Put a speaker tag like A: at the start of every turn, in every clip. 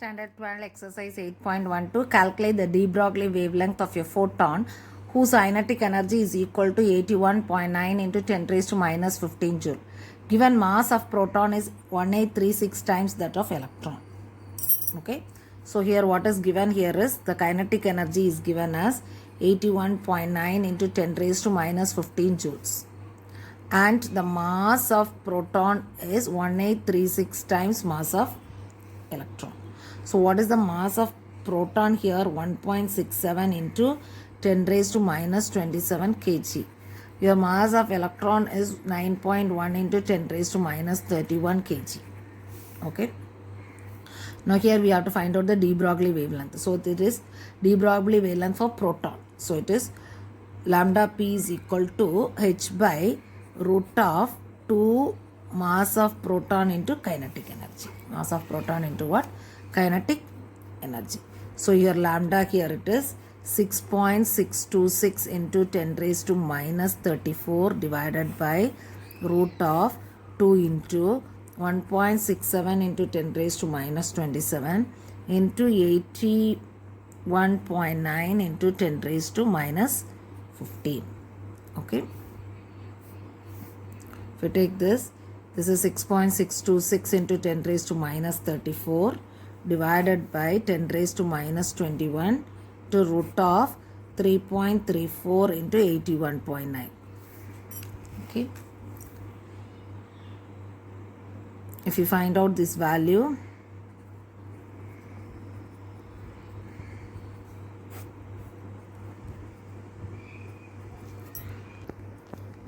A: Standard 12 exercise 8.12 calculate the de Broglie wavelength of a photon whose kinetic energy is equal to 81.9 into 10 raised to minus 15 joule. Given mass of proton is 1836 times that of electron. Okay. So here what is given here is the kinetic energy is given as 81.9 into 10 raised to minus 15 joules. And the mass of proton is 1836 times mass of electron. So what is the mass of proton here? 1.67 into 10 raised to minus 27 kg. Your mass of electron is 9.1 into 10 raised to minus 31 kg. Okay. Now here we have to find out the de Broglie wavelength. So it is de Broglie wavelength for proton. So it is lambda p is equal to h by root of 2 mass of proton into kinetic energy. Mass of proton into what? Kinetic energy. So here lambda here it is 6.626 into 10 raised to minus 34 divided by root of 2 into 1.67 into 10 raised to minus 27 into 81.9 into 10 raised to minus 15. Okay. If you take this is 6.626 into 10 raised to minus 34 divided by 10 raised to minus 21 to root of 3.34 into 81.9. Okay. If you find out this value,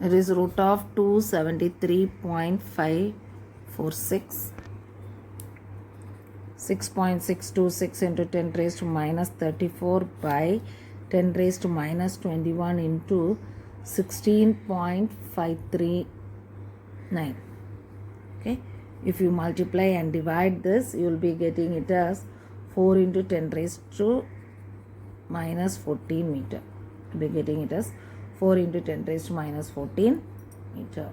A: it is root of 273.546. 6.626 into 10 raised to minus 34 by 10 raised to minus 21 into 16.539. Okay. If you multiply and divide this, you will be getting it as 4 into 10 raised to minus 14 meter. You will be getting it as 4 into 10 raised to minus 14 meter.